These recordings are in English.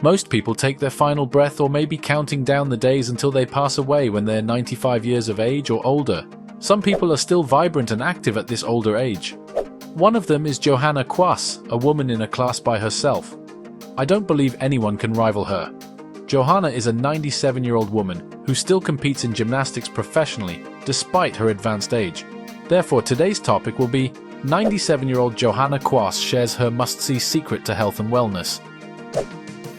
Most people take their final breath or may be counting down the days until they pass away when they're 95 years of age or older. Some people are still vibrant and active at this older age. One of them is Johanna Quass, a woman in a class by herself. I don't believe anyone can rival her. Johanna is a 97-year-old woman who still competes in gymnastics professionally despite her advanced age. Therefore, today's topic will be 97-year-old Johanna Quass shares her must-see secret to health and wellness.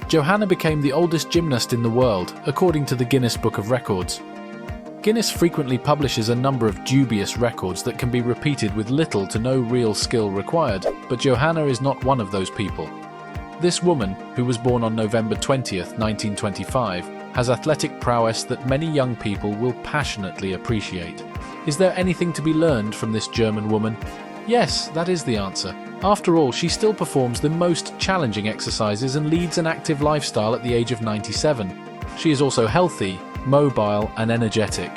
Johanna became the oldest gymnast in the world, according to the Guinness Book of Records. Guinness frequently publishes a number of dubious records that can be repeated with little to no real skill required, but Johanna is not one of those people. This woman, who was born on November 20th, 1925, has athletic prowess that many young people will passionately appreciate. Is there anything to be learned from this German woman? Yes, that is the answer. After all, she still performs the most challenging exercises and leads an active lifestyle at the age of 97. She is also healthy, mobile, and energetic.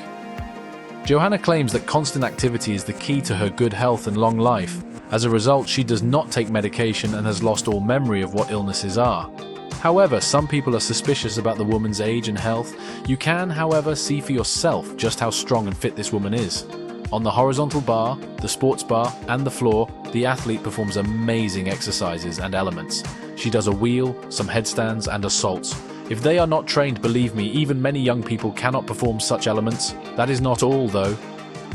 Johanna claims that constant activity is the key to her good health and long life. As a result, she does not take medication and has lost all memory of what illnesses are. However, some people are suspicious about the woman's age and health. You can, however, see for yourself just how strong and fit this woman is. On the horizontal bar, the sports bar, and the floor, the athlete performs amazing exercises and elements. She does a wheel, some headstands, and assaults. If they are not trained, believe me, even many young people cannot perform such elements. That is not all, though.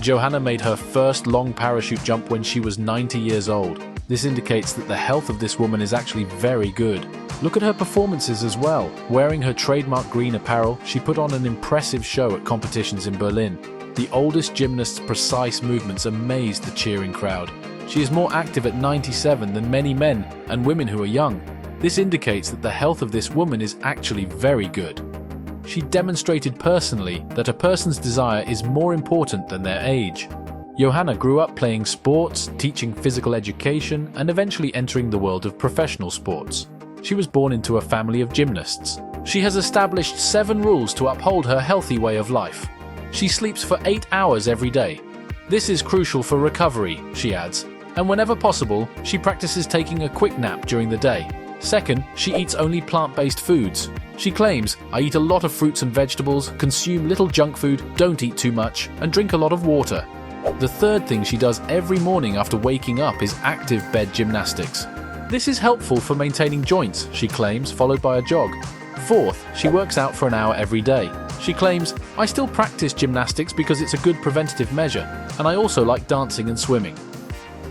Johanna made her first long parachute jump when she was 90 years old. This indicates that the health of this woman is actually very good. Look at her performances as well. Wearing her trademark green apparel, she put on an impressive show at competitions in Berlin. The oldest gymnast's precise movements amazed the cheering crowd. She is more active at 97 than many men and women who are young. This indicates that the health of this woman is actually very good. She demonstrated personally that a person's desire is more important than their age. Johanna grew up playing sports, teaching physical education, and eventually entering the world of professional sports. She was born into a family of gymnasts. She has established 7 rules to uphold her healthy way of life. She sleeps for 8 hours every day. This is crucial for recovery, she adds, and whenever possible, she practices taking a quick nap during the day. Second, she eats only plant-based foods. She claims, "I eat a lot of fruits and vegetables, consume little junk food, don't eat too much, and drink a lot of water." The third thing she does every morning after waking up is active bed gymnastics. This is helpful for maintaining joints, she claims, followed by a jog. Fourth, she works out for an hour every day. She claims, "I still practice gymnastics because it's a good preventative measure, and I also like dancing and swimming."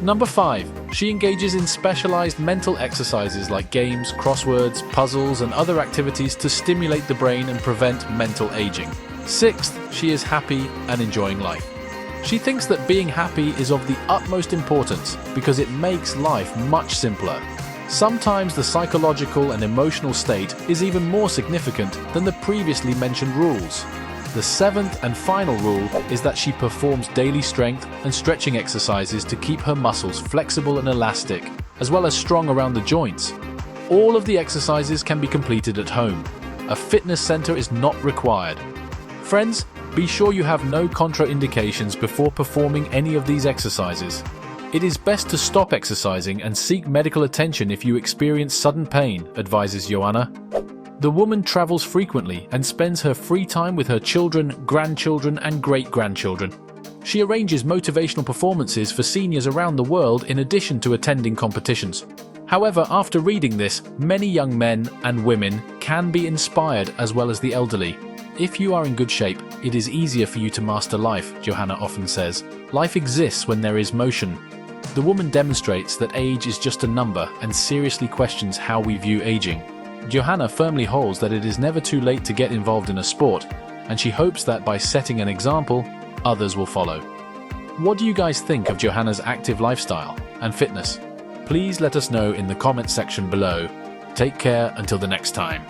Number 5, she engages in specialized mental exercises like games, crosswords, puzzles, and other activities to stimulate the brain and prevent mental aging. Sixth, she is happy and enjoying life. She thinks that being happy is of the utmost importance because it makes life much simpler. Sometimes the psychological and emotional state is even more significant than the previously mentioned rules. The 7th and final rule is that she performs daily strength and stretching exercises to keep her muscles flexible and elastic, as well as strong around the joints. All of the exercises can be completed at home. A fitness center is not required. Friends, be sure you have no contraindications before performing any of these exercises. It is best to stop exercising and seek medical attention if you experience sudden pain, advises Johanna. The woman travels frequently and spends her free time with her children, grandchildren, and great-grandchildren. She arranges motivational performances for seniors around the world in addition to attending competitions. However, after reading this, many young men and women can be inspired as well as the elderly. If you are in good shape, it is easier for you to master life, Johanna often says. Life exists when there is motion. The woman demonstrates that age is just a number and seriously questions how we view aging. Johanna firmly holds that it is never too late to get involved in a sport, and she hopes that by setting an example, others will follow. What do you guys think of Johanna's active lifestyle and fitness? Please let us know in the comments section below. Take care until the next time.